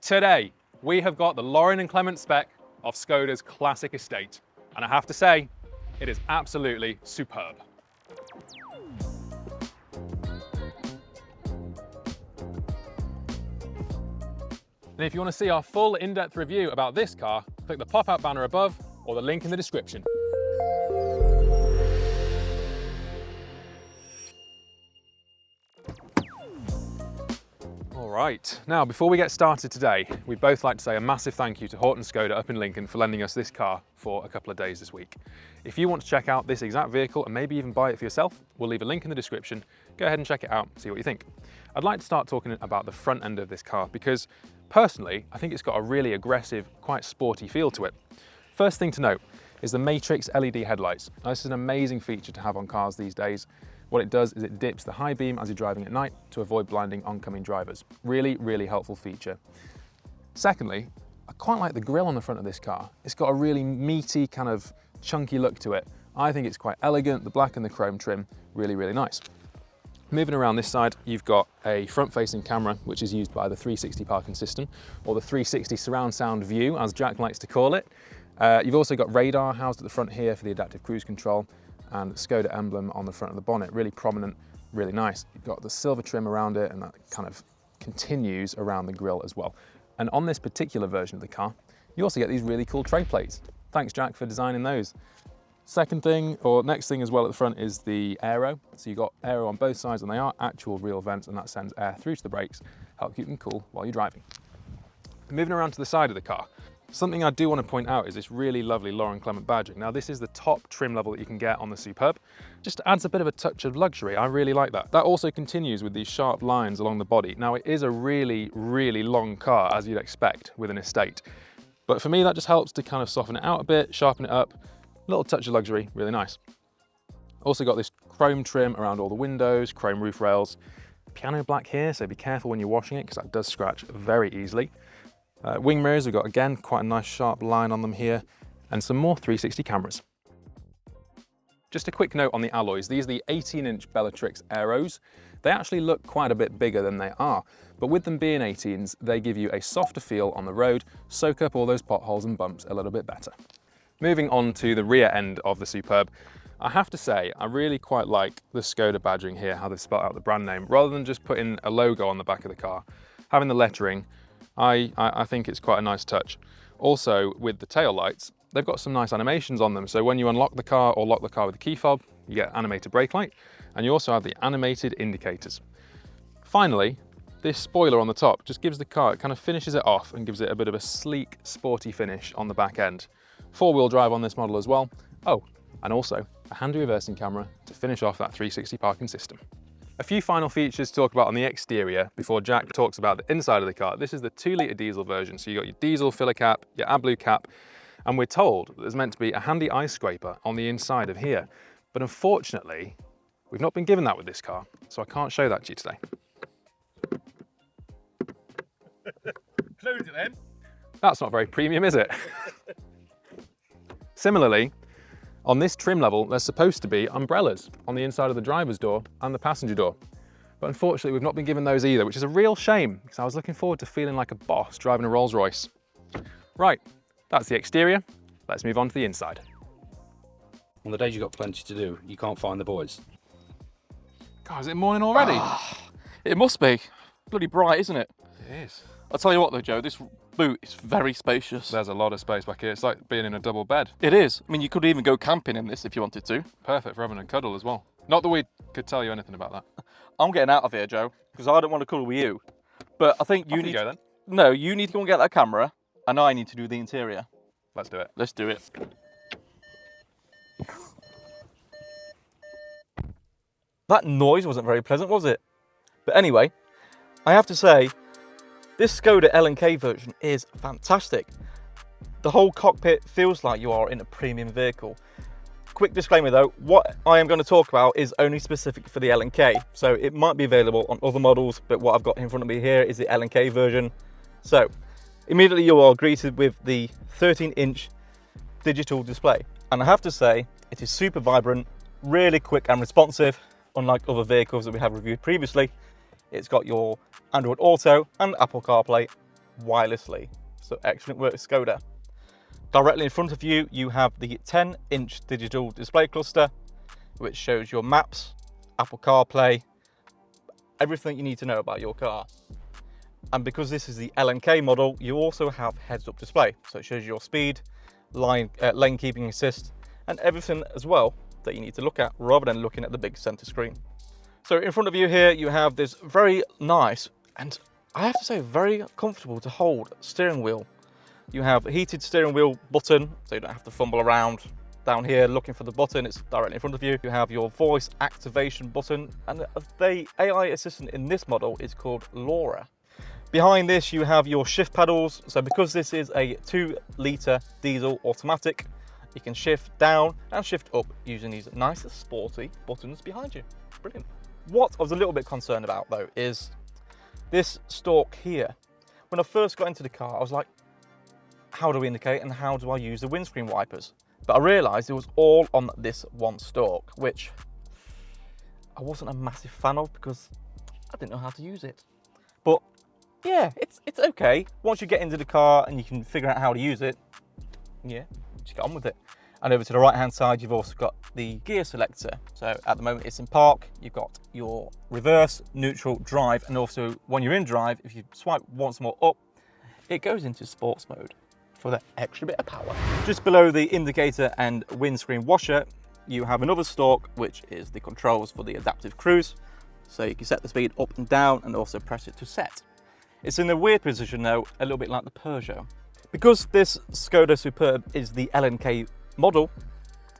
Today, we have got the Laurin and Klement spec of Skoda's classic estate. And I have to say, it is absolutely superb. And if you want to see our full in-depth review about this car, click the pop-out banner above or the link in the description. Right, now before we get started today, we'd both like to say a massive thank you to Horton Skoda up in Lincoln for lending us this car for a couple of days this week. If you want to check out this exact vehicle and maybe even buy it for yourself, we'll leave a link in the description. Go ahead and check it out, see what you think. I'd like to start talking about the front end of this car because personally, I think it's got a really aggressive, quite sporty feel to it. First thing to note is the Matrix LED headlights. Now, this is an amazing feature to have on cars these days. What it does is it dips the high beam as you're driving at night to avoid blinding oncoming drivers. Really, really helpful feature. Secondly, I quite like the grille on the front of this car. It's got a really meaty, kind of chunky look to it. I think it's quite elegant, the black and the chrome trim, really, really nice. Moving around this side, you've got a front-facing camera, which is used by the 360 parking system, or the 360 surround sound view, as Jack likes to call it. You've also got radar housed at the front here for the adaptive cruise control, and Skoda emblem on the front of the bonnet, really prominent, really nice. You've got the silver trim around it, and that kind of continues around the grille as well. And on this particular version of the car, you also get these really cool tray plates. Thanks, Jack, for designing those. Second thing, or next thing as well at the front, is the aero. So you've got aero on both sides, and they are actual real vents, and that sends air through to the brakes, help keep them cool while you're driving. Moving around to the side of the car, something I do want to point out is this really lovely Laurin Klement badging. Now, this is the top trim level that you can get on the Superb. Just adds a bit of a touch of luxury. I really like that. That also continues with these sharp lines along the body. Now, it is a really, really long car, as you'd expect with an estate. But for me, that just helps to kind of soften it out a bit, sharpen it up. A little touch of luxury, really nice. Also got this chrome trim around all the windows, chrome roof rails. Piano black here, so be careful when you're washing it because that does scratch very easily. Wing mirrors, we've got, again, quite a nice sharp line on them here, and some more 360 cameras. Just a quick note on the alloys. These are the 18-inch Bellatrix Aeros. They actually look quite a bit bigger than they are, but with them being 18s, they give you a softer feel on the road, soak up all those potholes and bumps a little bit better. Moving on to the rear end of the Superb, I have to say, I really quite like the Skoda badging here, how they've spelled out the brand name, rather than just putting a logo on the back of the car. Having the lettering, I think it's quite a nice touch. Also, with the tail lights, they've got some nice animations on them. So when you unlock the car or lock the car with the key fob, you get animated brake light, and you also have the animated indicators. Finally, this spoiler on the top just gives the car, it kind of finishes it off and gives it a bit of a sleek, sporty finish on the back end. Four-wheel drive on this model as well. Oh, and also a handy reversing camera to finish off that 360 parking system. A few final features to talk about on the exterior before Jack talks about the inside of the car. This is the 2-litre diesel version, so you've got your diesel filler cap, your AdBlue cap, and we're told that there's meant to be a handy ice scraper on the inside of here. But unfortunately, we've not been given that with this car, so I can't show that to you today. Close it then. That's not very premium, is it? Similarly, on this trim level, there's supposed to be umbrellas on the inside of the driver's door and the passenger door. But unfortunately, we've not been given those either, which is a real shame because I was looking forward to feeling like a boss driving a Rolls Royce. Right, that's the exterior. Let's move on to the inside. On the days you've got plenty to do, you can't find the boys. God, is it morning already? It must be. Bloody bright, isn't it? It is. I'll tell you what though, Joe, this boot is very spacious. There's a lot of space back here. It's like being in a double bed. It is. I mean, you could even go camping in this if you wanted to. Perfect for having a cuddle as well. Not that we could tell you anything about that. I'm getting out of here, Joe, because I don't want to cuddle with you. But I think you Off need you go then. No, you need to go and get that camera, and I need to do the interior. Let's do it. Let's do it. That noise wasn't very pleasant, was it? But anyway, I have to say, this Skoda L&K version is fantastic. The whole cockpit feels like you are in a premium vehicle. Quick disclaimer though, what I am going to talk about is only specific for the L&K. So it might be available on other models, but what I've got in front of me here is the L&K version. So immediately you are greeted with the 13-inch digital display. And I have to say, it is super vibrant, really quick and responsive, unlike other vehicles that we have reviewed previously. It's got your Android Auto and Apple CarPlay wirelessly. So excellent work, Skoda. Directly in front of you, you have the 10-inch digital display cluster, which shows your maps, Apple CarPlay, everything you need to know about your car. And because this is the L&K model, you also have heads-up display. So it shows your speed, lane keeping assist, and everything as well that you need to look at rather than looking at the big center screen. So in front of you here, you have this very nice, and I have to say very comfortable to hold steering wheel. You have a heated steering wheel button, so you don't have to fumble around down here looking for the button. It's directly in front of you. You have your voice activation button, and the AI assistant in this model is called Laurin. Behind this, you have your shift paddles. So because this is a 2-litre diesel automatic, you can shift down and shift up using these nice sporty buttons behind you. Brilliant. What I was a little bit concerned about though is this stalk here. When I first got into the car, I was like, how do I indicate and how do I use the windscreen wipers? But I realised it was all on this one stalk, which I wasn't a massive fan of because I didn't know how to use it. But yeah, it's okay. Once you get into the car and you can figure out how to use it, yeah, just get on with it. And over to the right hand side, you've also got the gear selector. So at the moment it's in park, you've got your reverse, neutral, drive, and also when you're in drive, if you swipe once more up, it goes into sports mode for that extra bit of power. Just below the indicator and windscreen washer, you have another stalk, which is the controls for the adaptive cruise. So you can set the speed up and down and also press it to set. It's in a weird position though, a little bit like the Peugeot. Because this Skoda Superb is the L&K model,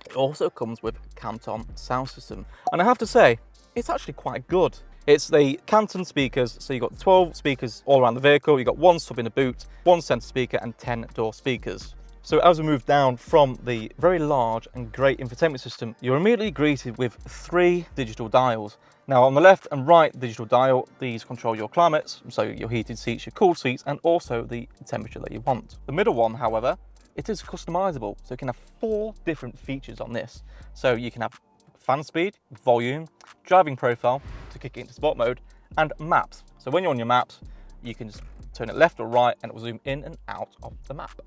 it also comes with Klement sound system. And I have to say, it's actually quite good. It's the Klement speakers, so you've got 12 speakers all around the vehicle, you've got 1 sub in the boot, 1 center speaker and 10 door speakers. So as we move down from the very large and great infotainment system, you're immediately greeted with 3 digital dials. Now on the left and right digital dial, these control your climates, so your heated seats, your cooled seats, and also the temperature that you want. The middle one, however, it is customizable, so you can have 4 different features on this. So you can have fan speed, volume, driving profile to kick it into sport mode, and maps. So when you're on your maps, you can just turn it left or right and it will zoom in and out of the map.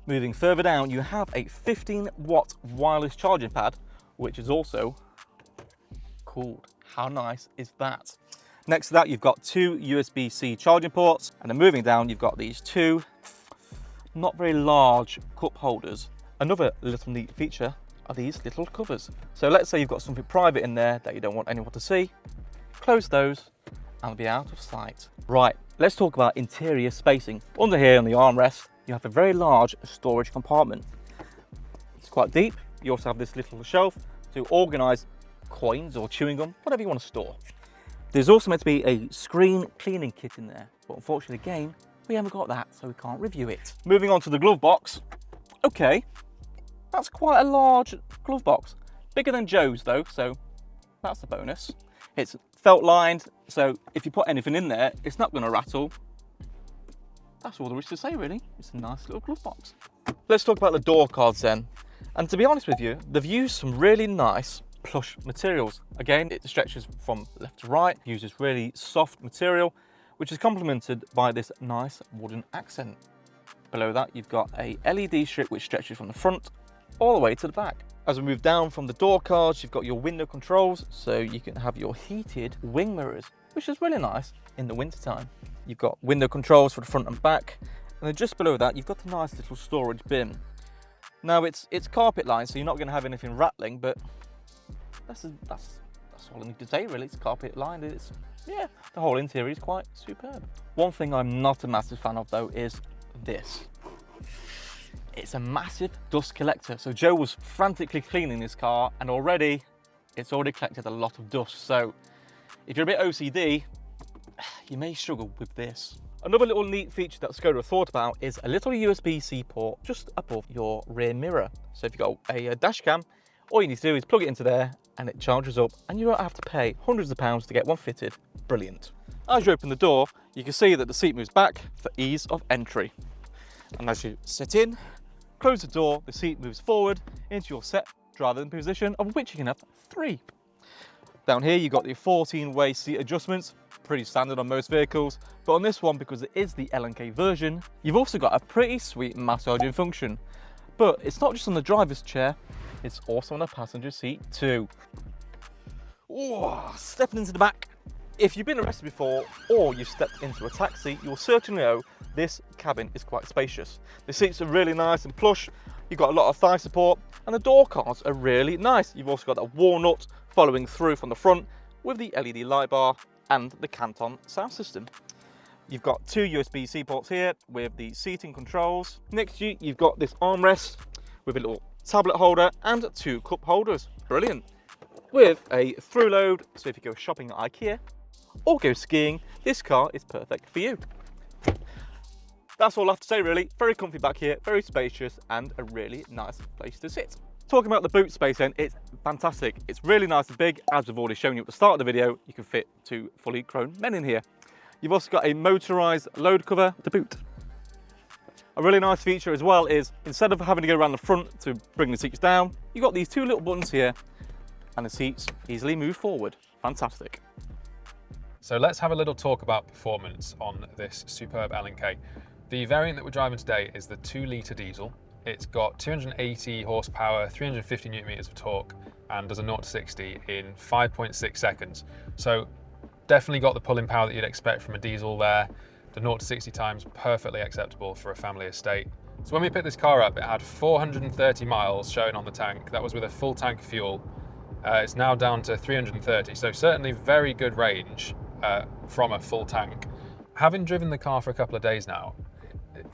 Moving further down, you have a 15-watt wireless charging pad, which is also cooled. How nice is that? Next to that, you've got 2 USB-C charging ports, and then moving down, you've got these 2 not very large cup holders. Another little neat feature are these little covers. So let's say you've got something private in there that you don't want anyone to see, close those and be out of sight. Right, let's talk about interior spacing. Under here on the armrest, you have a very large storage compartment. It's quite deep. You also have this little shelf to organize coins or chewing gum, whatever you want to store. There's also meant to be a screen cleaning kit in there, but unfortunately again, we haven't got that, so we can't review it. Moving on to the glove box. Okay, that's quite a large glove box. Bigger than Joe's though, so that's a bonus. It's felt lined, so if you put anything in there, it's not going to rattle. That's all there is to say really. It's a nice little glove box. Let's talk about the door cards then. And to be honest with you, they've used some really nice plush materials. Again, it stretches from left to right, uses really soft material, which is complemented by this nice wooden accent. Below that, you've got a LED strip which stretches from the front all the way to the back. As we move down from the door cards, you've got your window controls, so you can have your heated wing mirrors, which is really nice in the winter time. You've got window controls for the front and back, and then just below that, you've got a nice little storage bin. Now it's carpet lined, so you're not going to have anything rattling, but that's all I need to say really. It's carpet lined. Yeah, the whole interior is quite superb. One thing I'm not a massive fan of though is this. It's a massive dust collector. So Joe was frantically cleaning this car and it's already collected a lot of dust. So if you're a bit OCD, you may struggle with this. Another little neat feature that Skoda thought about is a little USB-C port just above your rear mirror. So if you've got a dash cam, all you need to do is plug it into there and it charges up and you don't have to pay hundreds of pounds to get one fitted. Brilliant. As you open the door, you can see that the seat moves back for ease of entry. And as you sit in, close the door, the seat moves forward into your set driving position, of which you can have 3. Down here, you've got the 14-way seat adjustments, pretty standard on most vehicles, but on this one, because it is the L&K version, you've also got a pretty sweet massaging function. But it's not just on the driver's chair, it's also on the passenger seat too. Oh, stepping into the back. If you've been arrested before or you've stepped into a taxi, you'll certainly know this cabin is quite spacious. The seats are really nice and plush, you've got a lot of thigh support, and the door cards are really nice. You've also got that walnut following through from the front with the LED light bar and the Canton sound system. You've got 2 USB-C ports here with the seating controls. Next to you, you've got this armrest with a little tablet holder and 2 cup holders. Brilliant. With a through load, so if you go shopping at IKEA or go skiing, this car is perfect for you. That's all I have to say really. Very comfy back here, very spacious, and a really nice place to sit. Talking about the boot space then, it's fantastic. It's really nice and big. As we've already shown you at the start of the video, you can fit 2 fully grown men in here. You've also got a motorised load cover to boot. A really nice feature as well is, instead of having to go around the front to bring the seats down, you've got these 2 little buttons here, and the seats easily move forward. Fantastic. So let's have a little talk about performance on this Superb L&K. The variant that we're driving today is the 2-litre diesel. It's got 280 horsepower, 350 Nm of torque, and does a 0 to 60 in 5.6 seconds. So definitely got the pulling power that you'd expect from a diesel there. The 0 to 60 times perfectly acceptable for a family estate. So when we picked this car up, it had 430 miles showing on the tank. That was with a full tank of fuel. It's now down to 330, so certainly very good range from a full tank. Having driven the car for a couple of days now,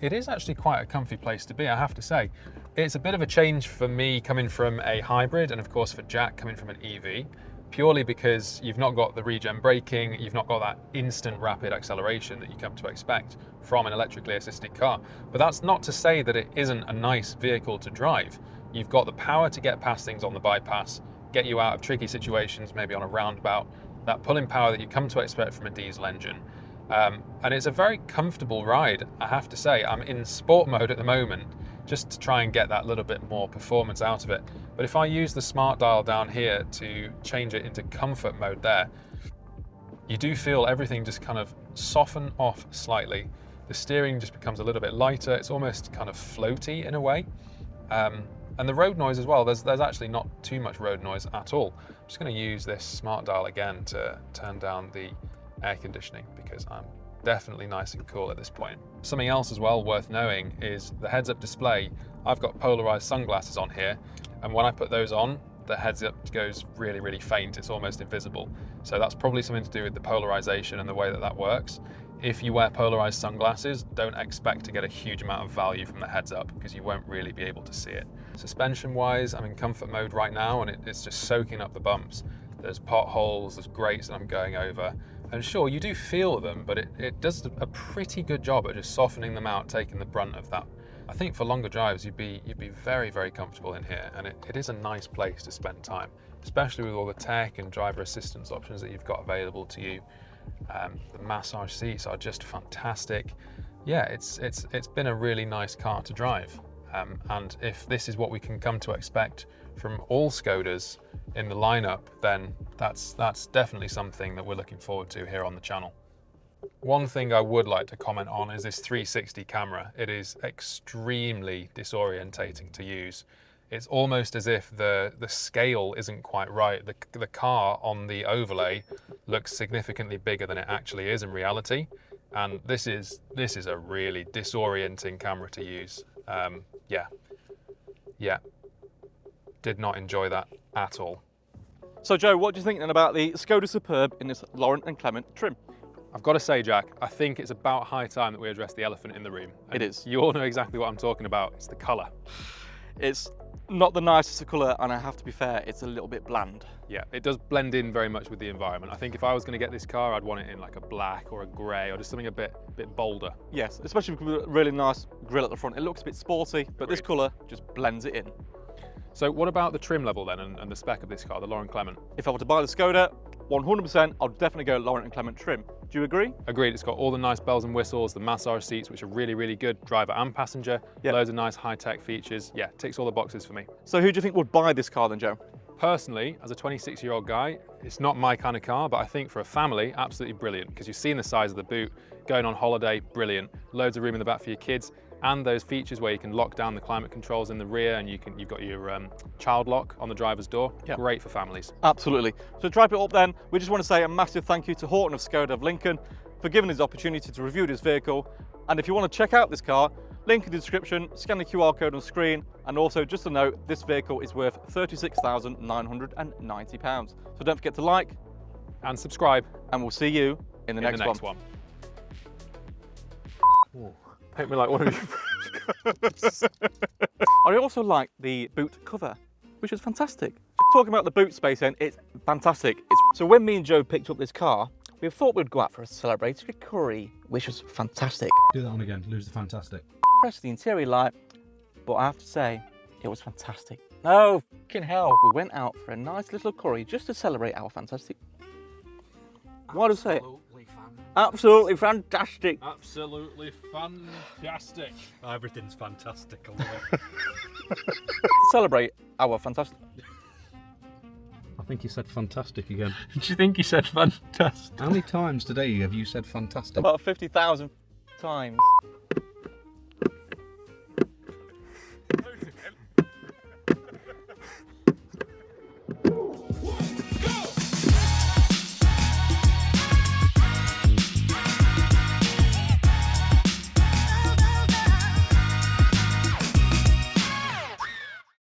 it is actually quite a comfy place to be, I have to say. It's a bit of a change for me coming from a hybrid, and of course for Jack coming from an EV, purely because you've not got the regen braking, you've not got that instant rapid acceleration that you come to expect from an electrically assisted car. But that's not to say that it isn't a nice vehicle to drive. You've got the power to get past things on the bypass, get you out of tricky situations, maybe on a roundabout, that pulling power that you come to expect from a diesel engine. And it's a very comfortable ride, I have to say. I'm in sport mode at the moment, just to try and get that little bit more performance out of it. But if I use the smart dial down here to change it into comfort mode there, you do feel everything just kind of soften off slightly. The steering just becomes a little bit lighter. It's almost kind of floaty in a way. And the road noise as well, there's actually not too much road noise at all. I'm just going to use this smart dial again to turn down the air conditioning, because I'm definitely nice and cool at this point. Something else as well worth knowing is the heads-up display. I've got polarized sunglasses on here, and when I put those on, the heads-up goes really, really faint. It's almost invisible. So that's probably something to do with the polarization and the way that that works. If you wear polarized sunglasses, don't expect to get a huge amount of value from the heads-up, because you won't really be able to see it. Suspension-wise, I'm in comfort mode right now, and it's just soaking up the bumps. There's potholes, there's grates that I'm going over. And sure, you do feel them, but it does a pretty good job at just softening them out, taking the brunt of that. I think for longer drives, you'd be very, very comfortable in here, and it is a nice place to spend time, especially with all the tech and driver assistance options that you've got available to you. The massage seats are just fantastic. Yeah, it's been a really nice car to drive. And if this is what we can come to expect from all Skodas in the lineup, then that's definitely something that we're looking forward to here on the channel. One thing I would like to comment on is this 360 camera. It is extremely disorientating to use. It's almost as if the scale isn't quite right. The car on the overlay looks significantly bigger than it actually is in reality. And this is a really disorienting camera to use. Yeah, did not enjoy that at all. So Joe, what do you think then about the Skoda Superb in this Laurin and Klement trim? I've got to say, Jack, I think it's about high time that we address the elephant in the room. It is. You all know exactly what I'm talking about. It's the colour. It's not the nicest of colour, and I have to be fair, it's a little bit bland. Yeah, it does blend in very much with the environment. I think if I was going to get this car, I'd want it in like a black or a grey, or just something a bit bolder. Yes, especially with a really nice grille at the front. It looks a bit sporty, but this colour just blends it in. So what about the trim level then, and the spec of this car, the Laurin Klement? If I were to buy the Skoda, 100%, I'll definitely go Laurin and Klement trim. Do you agree? Agreed. It's got all the nice bells and whistles, the massage seats, which are really, really good, driver and passenger. Yep. Loads of nice high-tech features. Yeah, ticks all the boxes for me. So who do you think would buy this car then, Joe? Personally, as a 26-year-old guy, it's not my kind of car, but I think for a family, absolutely brilliant, because you've seen the size of the boot, going on holiday, brilliant. Loads of room in the back for your kids, and those features where you can lock down the climate controls in the rear, and you've got your child lock on the driver's door. Yep. Great for families. Absolutely. So to wrap it up then, we just want to say a massive thank you to Horton of Skoda of Lincoln for giving us the opportunity to review this vehicle. And if you want to check out this car, link in the description, scan the QR code on screen, and also just a note, this vehicle is worth £36,990. So don't forget to like And subscribe. and we'll see you in the next one. Ooh, make me like one of you. I also like the boot cover, which is fantastic. Talking about the boot space then, it's fantastic. So when me and Joe picked up this car, we thought we'd go out for a celebratory curry, which was fantastic. Do that one again, lose the fantastic. Press the interior light, but I have to say, it was fantastic. No, fucking hell. We went out for a nice little curry just to celebrate our fantastic. What to say? Absolutely fantastic. Absolutely fantastic. Everything's fantastic on the way. Celebrate our fantastic. I think you said fantastic again. Do you think he said fantastic? How many times today have you said fantastic? About 50,000 times.